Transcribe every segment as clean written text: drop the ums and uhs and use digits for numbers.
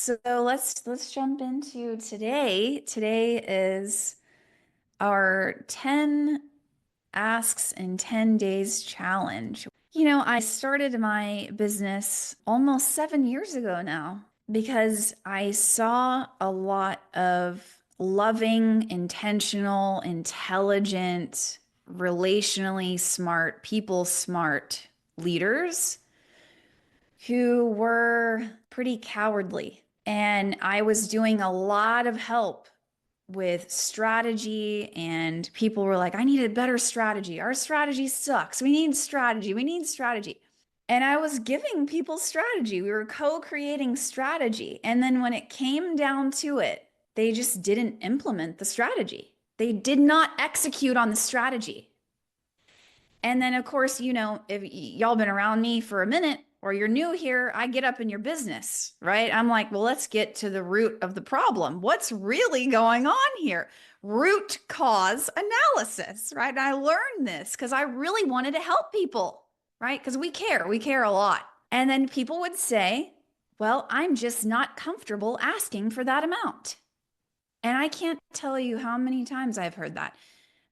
So let's jump into today. Today is our 10 asks in 10 days challenge. I started my business almost 7 years ago now because I saw a lot of loving, intentional, intelligent, relationally smart, people smart leaders who were pretty cowardly. And I was doing a lot of help with strategy, and people were like, I need a better strategy. Our strategy sucks. We need strategy. We need strategy. And I was giving people strategy. We were co creating strategy. And then when it came down to it, they just didn't implement the strategy. They did not execute on the strategy. And then, of course, if y'all been around me for a minute or you're new here, I get up in your business, right? I'm like, well, let's get to the root of the problem. What's really going on here? Root cause analysis, right? And I learned this because I really wanted to help people, right? Because we care a lot. And then people would say, well, I'm just not comfortable asking for that amount. And I can't tell you how many times I've heard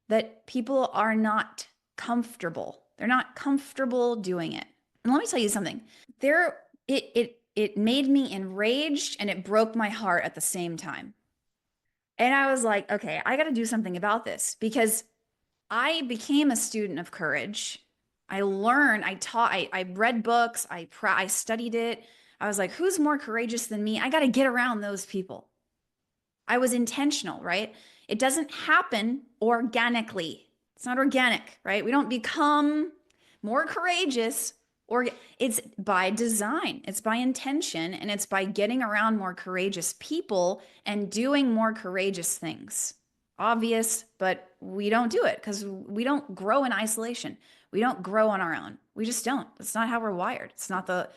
that people are not comfortable. They're not comfortable doing it. And let me tell you something. It made me enraged and it broke my heart at the same time. And I was like, okay, I got to do something about this because I became a student of courage. I learned, I taught, I read books, I studied it. I was like, who's more courageous than me? I got to get around those people. I was intentional, right? It doesn't happen organically. It's not organic, right? We don't become more courageous, or it's by design, it's by intention, and it's by getting around more courageous people and doing more courageous things. Obvious, but we don't do it because we don't grow in isolation. We don't grow on our own. We just don't. That's not how we're wired. It's not the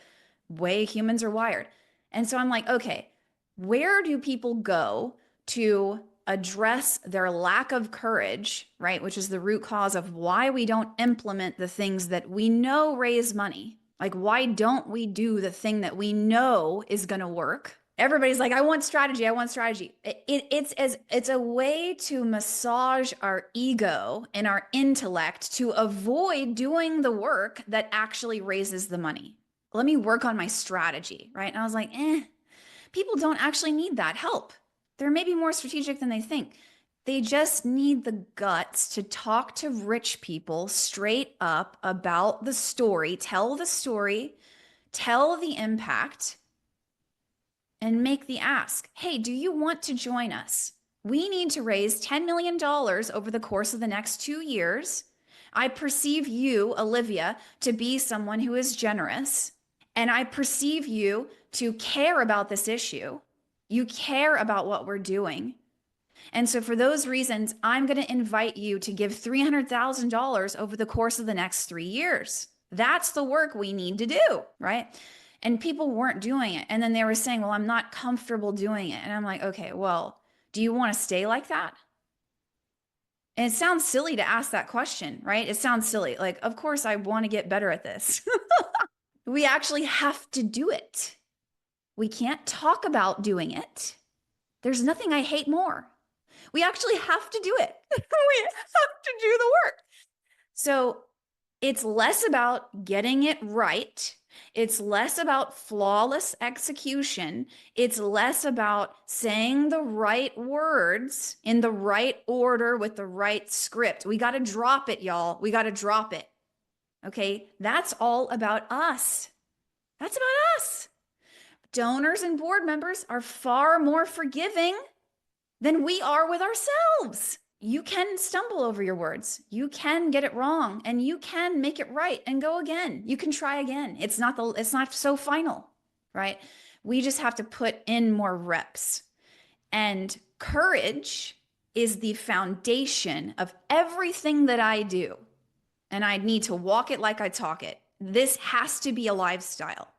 way humans are wired. And so I'm like, okay, where do people go to address their lack of courage, right? Which is the root cause of why we don't implement the things that we know raise money. Like, why don't we do the thing that we know is going to work? Everybody's like, I want strategy. I want strategy. It's a way to massage our ego and our intellect to avoid doing the work that actually raises the money. Let me work on my strategy, right? And I was like, people don't actually need that help. They're maybe more strategic than they think. They just need the guts to talk to rich people straight up about the story, tell the impact, and make the ask. Hey, do you want to join us? We need to raise $10 million over the course of the next 2 years. I perceive you, Olivia, to be someone who is generous, and I perceive you to care about this issue. You care about what we're doing. And so for those reasons, I'm going to invite you to give $300,000 over the course of the next 3 years. That's the work we need to do, right? And people weren't doing it. And then they were saying, well, I'm not comfortable doing it. And I'm like, okay, well, do you want to stay like that? And it sounds silly to ask that question, right? It sounds silly. Like, of course, I want to get better at this. We actually have to do it. We can't talk about doing it. There's nothing I hate more. We actually have to do it. We have to do the work. So it's less about getting it right. It's less about flawless execution. It's less about saying the right words in the right order with the right script. We got to drop it, y'all. We got to drop it. Okay? That's all about us. That's about us. Donors and board members are far more forgiving than we are with ourselves. You can stumble over your words. You can get it wrong, and you can make it right and go again. You can try again. It's not so final, right? We just have to put in more reps. And courage is the foundation of everything that I do. And I need to walk it like I talk it. This has to be a lifestyle.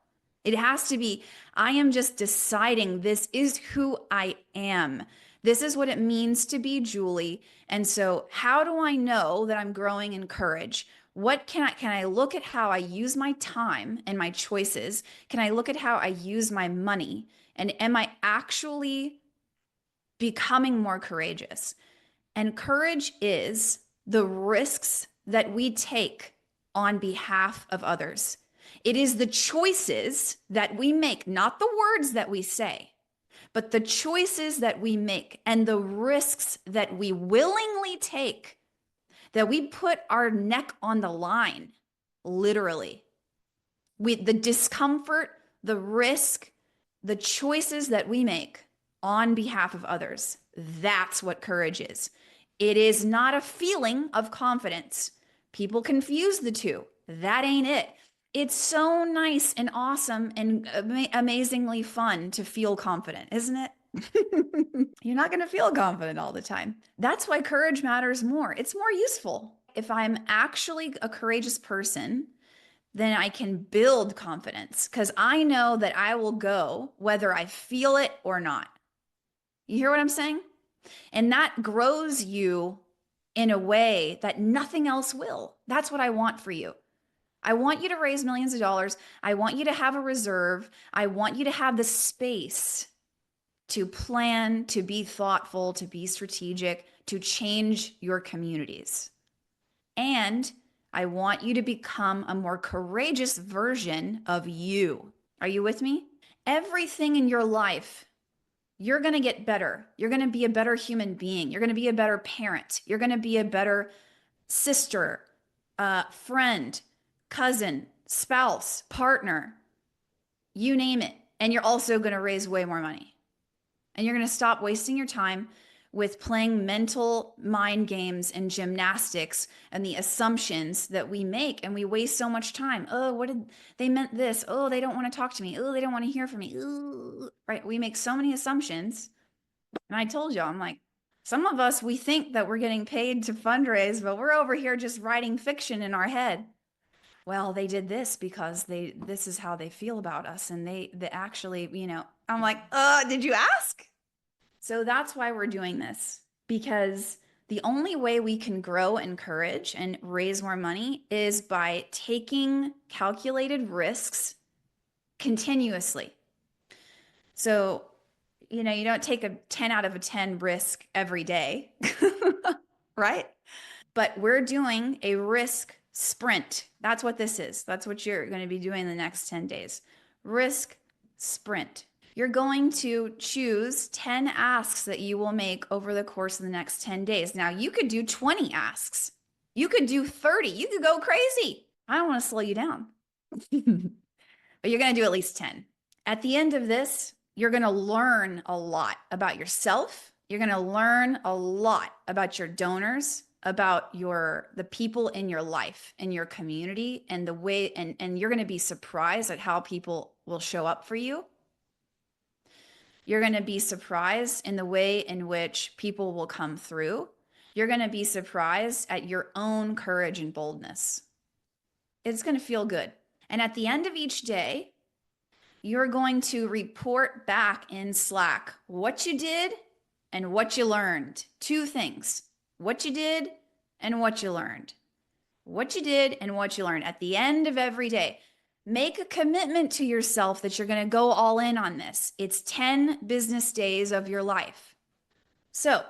It has to be, I am just deciding this is who I am. This is what it means to be Julie. And so how do I know that I'm growing in courage? What can I look at how I use my time and my choices? Can I look at how I use my money? And am I actually becoming more courageous? And courage is the risks that we take on behalf of others. It is the choices that we make, not the words that we say, but the choices that we make and the risks that we willingly take, that we put our neck on the line, literally. The discomfort, the risk, the choices that we make on behalf of others. That's what courage is. It is not a feeling of confidence. People confuse the two. That ain't it. It's so nice and awesome and amazingly fun to feel confident, isn't it? You're not going to feel confident all the time. That's why courage matters more. It's more useful. If I'm actually a courageous person, then I can build confidence because I know that I will go whether I feel it or not. You hear what I'm saying? And that grows you in a way that nothing else will. That's what I want for you. I want you to raise millions of dollars. I want you to have a reserve. I want you to have the space to plan, to be thoughtful, to be strategic, to change your communities. And I want you to become a more courageous version of you. Are you with me? Everything in your life, you're going to get better. You're going to be a better human being. You're going to be a better parent. You're going to be a better sister, friend, cousin, spouse, partner, you name it. And you're also going to raise way more money. And you're going to stop wasting your time with playing mental mind games and gymnastics and the assumptions that we make. And we waste so much time. Oh, what did they meant this? Oh, they don't want to talk to me. Oh, they don't want to hear from me. Ooh, right? We make so many assumptions. And I told you, I'm like, some of us, we think that we're getting paid to fundraise, but we're over here just writing fiction in our head. Well, they did this because this is how they feel about us. And they actually, I'm like, did you ask? So that's why we're doing this, because the only way we can grow in courage and raise more money is by taking calculated risks continuously. So, you don't take a 10 out of a 10 risk every day, right? But we're doing a risk sprint. That's what this is. That's what you're going to be doing the next 10 days. Risk sprint. You're going to choose 10 asks that you will make over the course of the next 10 days. Now, you could do 20 asks. You could do 30. You could go crazy. I don't want to slow you down. But you're going to do at least 10. At the end of this, you're going to learn a lot about yourself. You're going to learn a lot about your donors, about the people in your life, in your community, and the way, and you're going to be surprised at how people will show up for you. You're going to be surprised in the way in which people will come through. You're going to be surprised at your own courage and boldness. It's going to feel good. And at the end of each day, you're going to report back in Slack what you did and what you learned. Two things: what you did and what you learned. What you did and what you learned at the end of every day. Make a commitment to yourself that you're going to go all in on this. It's 10 business days of your life. So,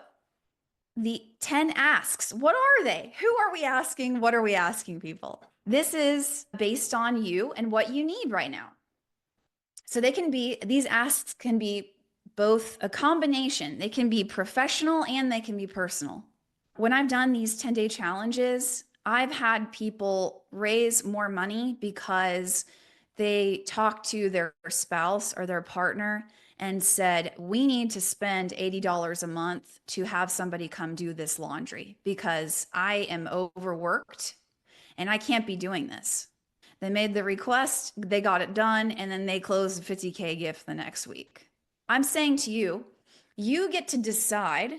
the 10 asks, what are they? Who are we asking? What are we asking people? This is based on you and what you need right now. So these asks can be both a combination. They can be professional and they can be personal. When I've done these 10-day challenges, I've had people raise more money because they talked to their spouse or their partner and said, we need to spend $80 a month to have somebody come do this laundry because I am overworked and I can't be doing this. They made the request, they got it done, and then they closed a 50K gift the next week. I'm saying to you, you get to decide,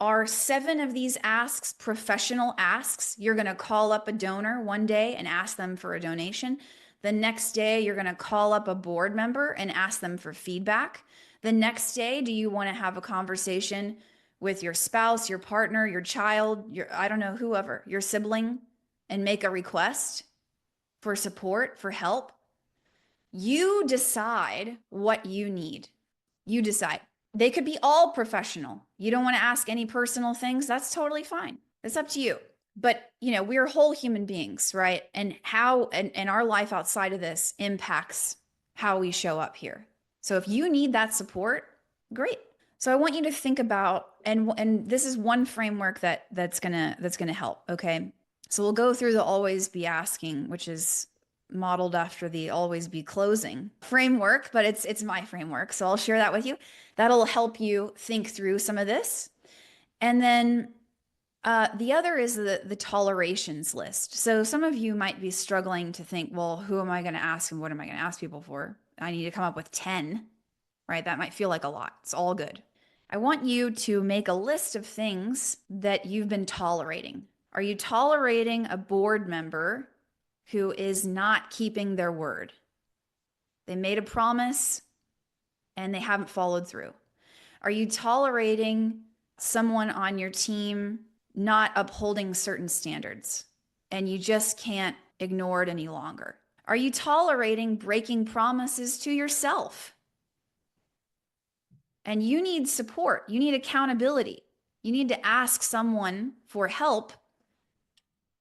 are 7 of these asks professional asks? You're going to call up a donor one day and ask them for a donation. The next day, you're going to call up a board member and ask them for feedback. The next day, do you want to have a conversation with your spouse, your partner, your child, I don't know, whoever, your sibling, and make a request for support, for help? You decide what you need. You decide. They could be all professional. You don't want to ask any personal things. That's totally fine. It's up to you. But, we're whole human beings, right? And and our life outside of this impacts how we show up here. So if you need that support, great. So I want you to think about, and this is one framework that's gonna help. Okay. So we'll go through the always be asking, which is modeled after the always be closing framework, but it's my framework. So I'll share that with you. That'll help you think through some of this. And then the other is the tolerations list. So some of you might be struggling to think, well, who am I going to ask and what am I going to ask people for? I need to come up with 10, right? That might feel like a lot. It's all good. I want you to make a list of things that you've been tolerating. Are you tolerating a board member who is not keeping their word? They made a promise and they haven't followed through. Are you tolerating someone on your team not upholding certain standards and you just can't ignore it any longer? Are you tolerating breaking promises to yourself? And you need support, you need accountability. You need to ask someone for help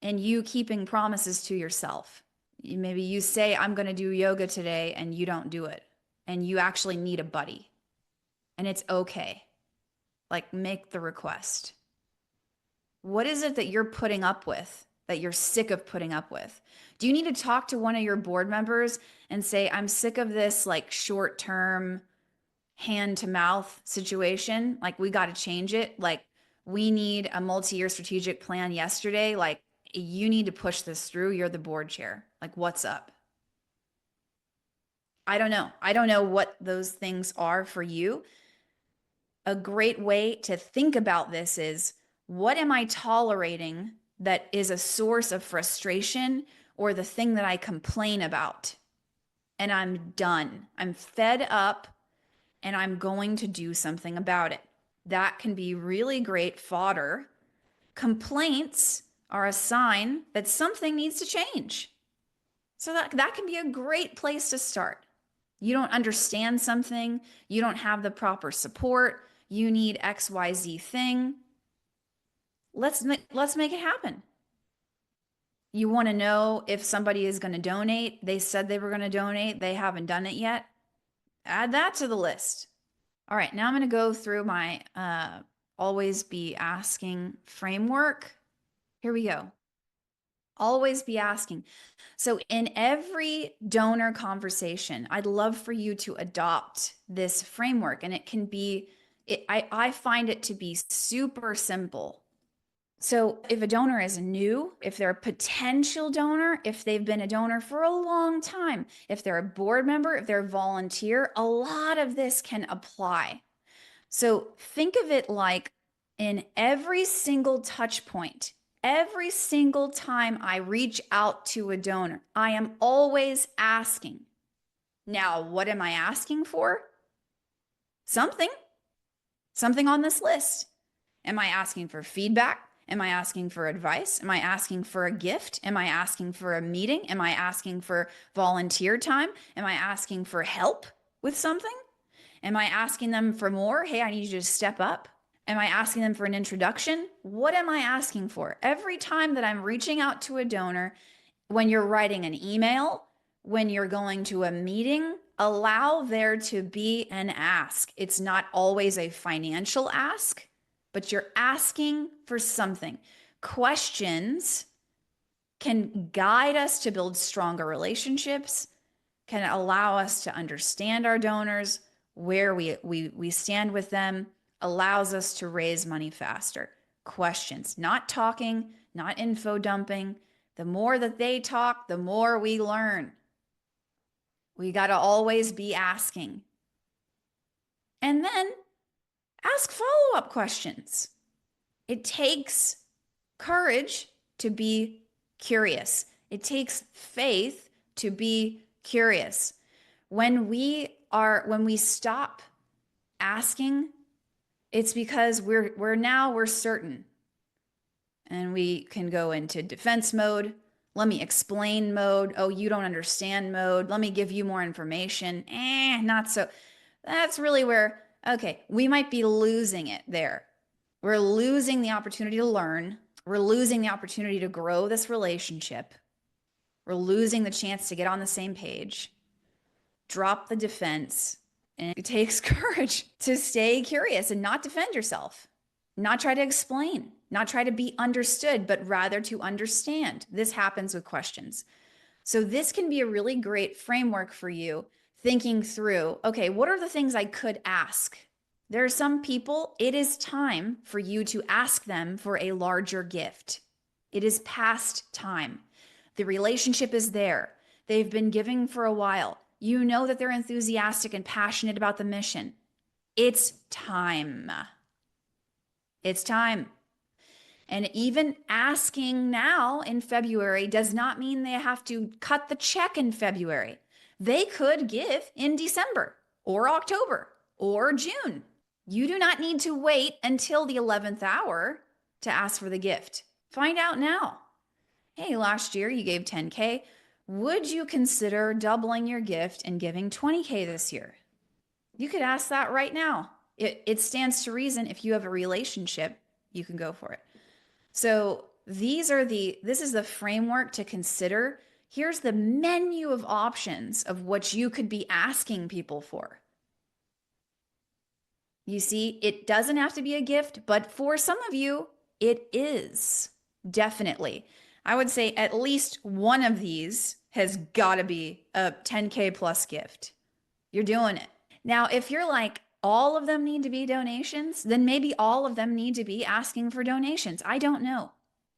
in you keeping promises to yourself. Maybe you say, I'm going to do yoga today, and you don't do it. And you actually need a buddy. And it's okay. Like, make the request. What is it that you're putting up with, that you're sick of putting up with? Do you need to talk to one of your board members and say, I'm sick of this like short-term hand to mouth situation? Like, we got to change it. Like, we need a multi-year strategic plan yesterday. Like, you need to push this through. You're the board chair. Like, what's up? I don't know. I don't know what those things are for you. A great way to think about this is, what am I tolerating that is a source of frustration or the thing that I complain about? And I'm done. I'm fed up and I'm going to do something about it. That can be really great fodder. Complaints are a sign that something needs to change. So that can be a great place to start. You don't understand something, you don't have the proper support, you need XYZ thing. Let's make it happen. You want to know if somebody is going to donate. They said they were going to donate, they haven't done it yet. Add that to the list. All right, now I'm going to go through my always be asking framework. Here we go. Always be asking. So, in every donor conversation, I'd love for you to adopt this framework, and it can be, I find it to be super simple. So, if a donor is new, if they're a potential donor, if they've been a donor for a long time, if they're a board member, if they're a volunteer, a lot of this can apply. So, think of it like in every single touch point, every single time I reach out to a donor, I am always asking. Now, what am I asking for? Something on this list. Am I asking for feedback? Am I asking for advice? Am I asking for a gift? Am I asking for a meeting? Am I asking for volunteer time? Am I asking for help with something? Am I asking them for more? Hey, I need you to step up. Am I asking them for an introduction? What am I asking for? Every time that I'm reaching out to a donor, when you're writing an email, when you're going to a meeting, allow there to be an ask. It's not always a financial ask, but you're asking for something. Questions can guide us to build stronger relationships, can allow us to understand our donors, where we stand with them, allows us to raise money faster. Questions, not talking, not info dumping. The more that they talk, the more we learn. We got to always be asking. And then ask follow-up questions. It takes courage to be curious. It takes faith to be curious. When we stop asking, it's because we're certain. And we can go into defense mode. Let me explain mode. Oh, you don't understand mode. Let me give you more information. Not so. That's really where, okay, we might be losing it there. We're losing the opportunity to learn. We're losing the opportunity to grow this relationship. We're losing the chance to get on the same page. Drop the defense. And it takes courage to stay curious and not defend yourself, not try to explain, not try to be understood, but rather to understand. This happens with questions. So, this can be a really great framework for you thinking through, okay, what are the things I could ask? There are some people, it is time for you to ask them for a larger gift. It is past time. The relationship is there. They've been giving for a while. You know that they're enthusiastic and passionate about the mission. It's time. It's time. And even asking now in February does not mean they have to cut the check in February. They could give in December or October or June. You do not need to wait until the 11th hour to ask for the gift. Find out now. Hey, last year you gave 10K. Would you consider doubling your gift and giving 20K this year? You could ask that right now. It stands to reason if you have a relationship, you can go for it. So this is the framework to consider. Here's the menu of options of what you could be asking people for. You see, it doesn't have to be a gift, but for some of you, it is. Definitely. I would say at least one of these has got to be a 10K plus gift. You're doing it. Now, if you're like, all of them need to be donations, then maybe all of them need to be asking for donations. I don't know.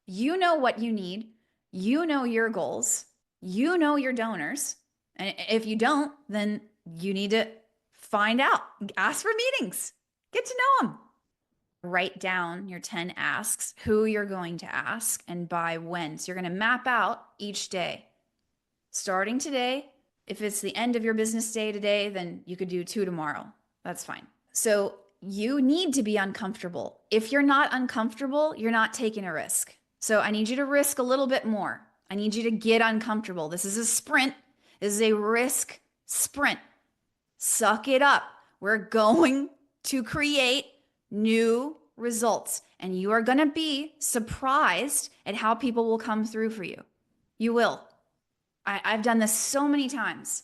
You know what you need. You know your goals. You know your donors. And if you don't, then you need to find out. Ask for meetings. Get to know them. Write down your 10 asks, who you're going to ask, and by when. So you're going to map out each day. Starting today, if it's the end of your business day today, then you could do 2 tomorrow. That's fine. So you need to be uncomfortable. If you're not uncomfortable, you're not taking a risk. So I need you to risk a little bit more. I need you to get uncomfortable. This is a sprint. This is a risk sprint. Suck it up. We're going to create new results, and you are going to be surprised at how people will come through for you. You will. I've done this so many times.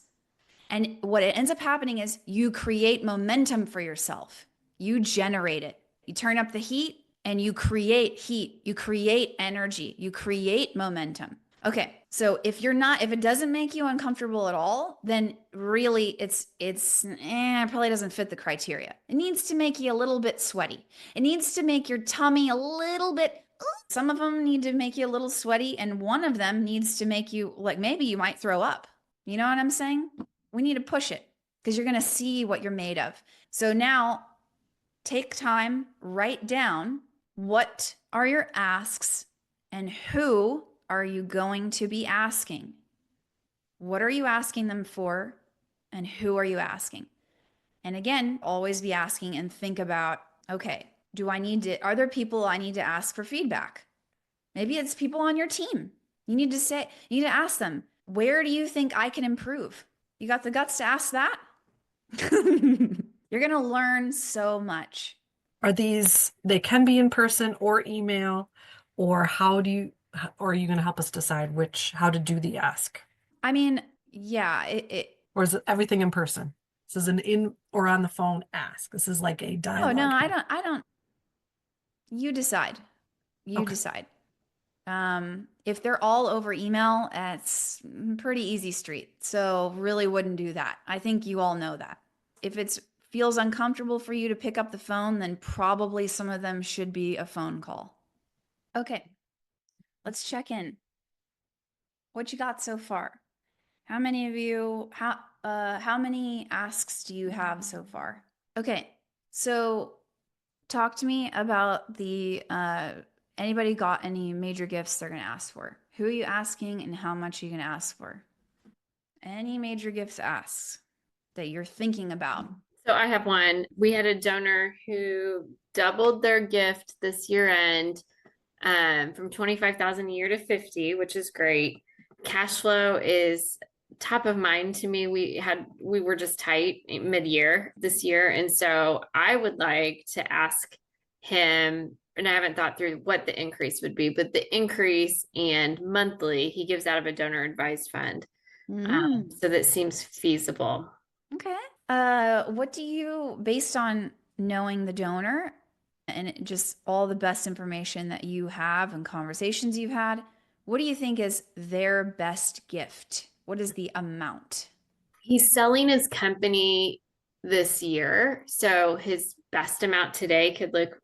And what it ends up happening is you create momentum for yourself. You generate it. You turn up the heat and you create heat. You create energy. You create momentum. Okay. So if it doesn't make you uncomfortable at all, then really it probably doesn't fit the criteria. It needs to make you a little bit sweaty. It needs to make your tummy a little bit. Some of them need to make you a little sweaty, and one of them needs to make you like maybe you might throw up. You know what I'm saying? We need to push it because you're going to see what you're made of. So now take time, write down what are your asks and who are you going to be asking? What are you asking them for and who are you asking? And again, always be asking and think about, okay, are there people I need to ask for feedback? Maybe it's people on your team. You need to ask them, where do you think I can improve? You got the guts to ask that? You're going to learn so much. They can be in person or email, or or are you going to help us decide how to do the ask? I mean, yeah, Or is it everything in person? This is an in or on the phone ask. This is like a oh no, dialogue. I don't, you decide. You Okay. decide. If they're all over email, it's pretty easy street. So really wouldn't do that. I think you all know that. If it feels uncomfortable for you to pick up the phone, then probably some of them should be a phone call. Okay, let's check in. What you got so far? How many of you, how many asks do you have so far? Okay, so talk to me about anybody got any major gifts they're going to ask for? Who are you asking and how much are you going to ask for? Any major gifts asks that you're thinking about? So I have one. We had a donor who doubled their gift this year end from 25,000 a year to 50, which is great. Cash flow is top of mind to me. We were just tight mid-year this year. And so I would like to ask him, and I haven't thought through what the increase would be, but the increase and monthly he gives out of a donor advised fund. Mm. So that seems feasible. Okay. What do you, based on knowing the donor and just all the best information that you have and conversations you've had, what do you think is their best gift? What is the amount? He's selling his company this year. So his best amount today could look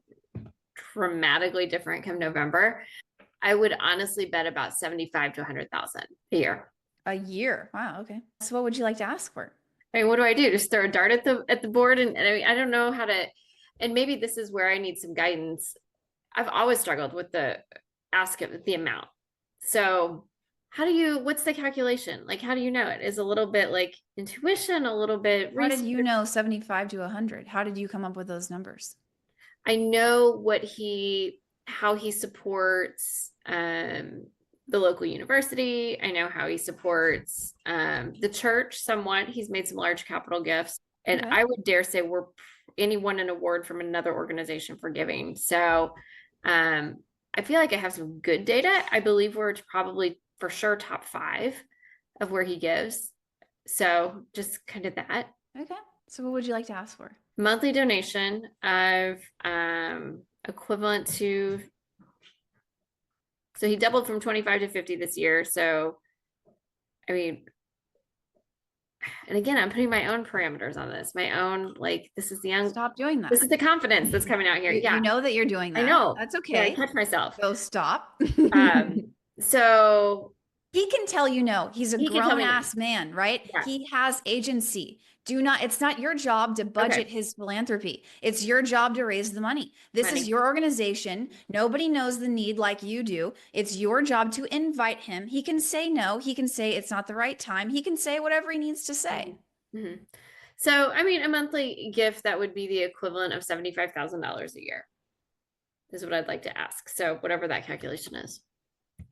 dramatically different come November. I would honestly bet about 75 to 100,000 a year. A year. Wow. Okay. So what would you like to ask for? I mean, what do I do? Just throw a dart at the board, and I mean, I don't know how to. And maybe this is where I need some guidance. I've always struggled with the ask of the amount. So, what's the calculation? Like, how do you know it? Is a little bit like intuition, a little bit How did research. you know 75 to 100? How did you come up with those numbers? I know how he supports the local university. I know how he supports the church somewhat. He's made some large capital gifts. And Okay. I would dare say anyone an award from another organization for giving. So I feel like I have some good data. I believe we're probably for sure top 5 of where he gives. So just kind of that. Okay. So what would you like to ask for? Monthly donation of equivalent to, so he doubled from 25 to 50 this year. So I mean, and again, I'm putting my own parameters on this, my own, like, Stop doing that. this is the confidence that's coming out here. You, Yeah, you know that you're doing I that. know. That's Yeah, I okay. catch myself. So stop. So He can tell you no. He's a he can tell grown me no. ass man, right? Yeah. He has agency. Do not, it's not your job to budget Okay. his philanthropy. It's your job to raise the money. This is Money. your organization. Nobody knows the need like you do. It's your job to invite him. He can say no. He can say it's not the right time. He can say whatever he needs to say. Mm-hmm. So, I mean, a monthly gift that would be the equivalent of $75,000 a year is what I'd like to ask. So, whatever that calculation is.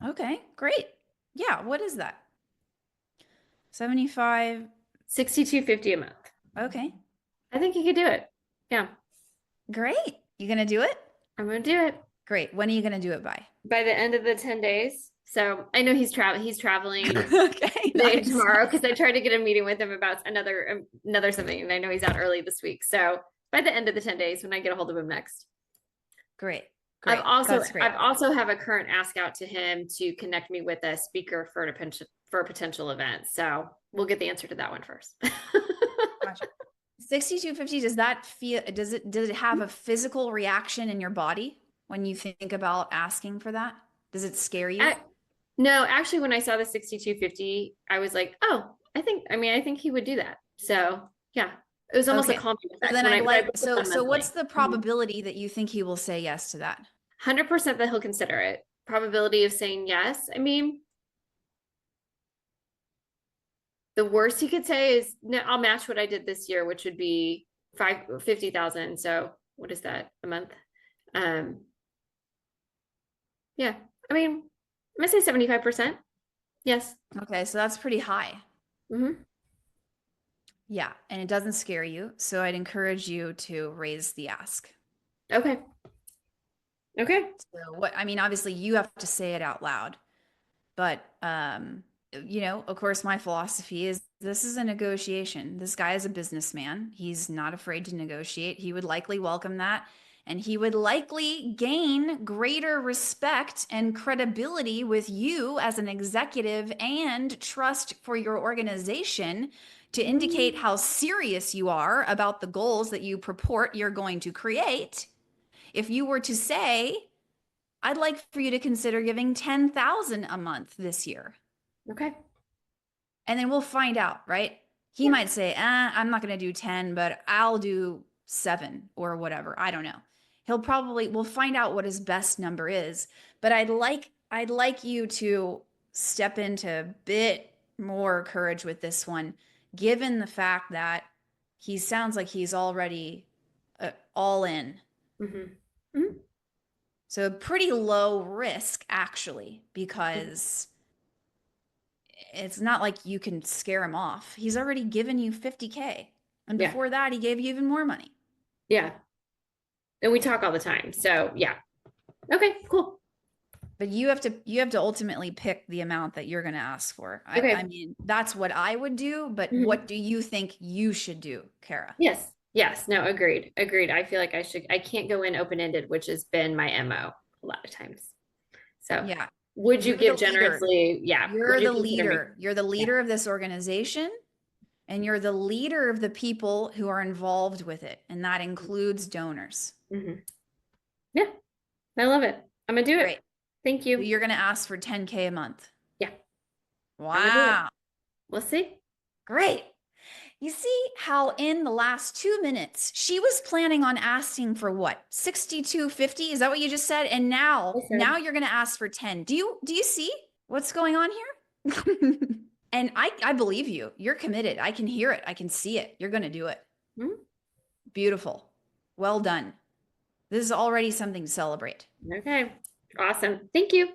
Okay, great. Yeah, what is that? 75. $62.50 a month. Okay, I think you could do it. Yeah, great. You gonna do it? I'm gonna do it Great. When are you gonna do it by? by the end of the 10 days. So I know he's traveling Okay, today and nice. tomorrow because I tried to get a meeting with him about another something, and I know he's out early this week. So by the end of the 10 days, when I get a hold of him next, Great. Great. That's great. I've also have a current ask out to him to connect me with a speaker for a potential event. So we'll get the answer to that one first. Gotcha. 6250, does it have a physical reaction in your body when you think about asking for that? Does it scare you? No, actually, when I saw the 6250, I was like, oh, I think he would do that. So yeah, it was almost a Okay. calming So effect. then When I'd when I like, looked at so them so what's monthly. the probability that you think he will say yes to that? 100% that he'll consider it. Probability of saying yes. I mean, the worst he could say is, no, I'll match what I did this year, which would be 50,000. So what is that a month? Um, yeah. I mean, I'm gonna say 75%. Yes. Okay, so that's pretty high. Mm-hmm. Yeah, and it doesn't scare you, so I'd encourage you to raise the ask. Okay. Okay. So what, I mean, obviously you have to say it out loud, but of course my philosophy is this is a negotiation. This guy is a businessman. He's not afraid to negotiate. He would likely welcome that, and he would likely gain greater respect and credibility with you as an executive and trust for your organization to indicate how serious you are about the goals that you purport you're going to create. If you were to say, I'd like for you to consider giving 10,000 a month this year. Okay. And then we'll find out, right? He might say, I'm not going to do 10, but I'll do 7 or whatever. I don't know. We'll find out what his best number is. But I'd like you to step into a bit more courage with this one, given the fact that he sounds like he's already all in. Mm-hmm. Mm-hmm. So pretty low risk actually, because it's not like you can scare him off. He's already given you 50K. And Yeah. before that, he gave you even more money. Yeah. And we talk all the time. So yeah. Okay, cool. But you have to ultimately pick the amount that you're going to ask for. Okay. I mean, that's what I would do, but Mhm. what do you think you should do, Kara? Yes. Yes. No, agreed. Agreed. I feel like I can't go in open-ended, which has been my MO a lot of times. So Yeah. would you You're the give leader. generously? Yeah. You're Would you the consider me? leader. You're the Yeah. leader of this organization, and you're the leader of the people who are involved with it. And that includes donors. Mhm. Yeah. I love it. I'm gonna do it. Great. Thank So you. you're going to ask for 10K a month. Yeah. I'm gonna do it. Wow. We'll see. Great. You see how in the last 2 minutes she was planning on asking for what? 6250? Is that what you just said? And I now said, you're going to ask for 10. Do you see what's going on here? And I believe you. You're committed. I can hear it. I can see it. You're going to do it. hmm? Beautiful. Well done. This is already something to celebrate. Okay. Awesome. Thank you.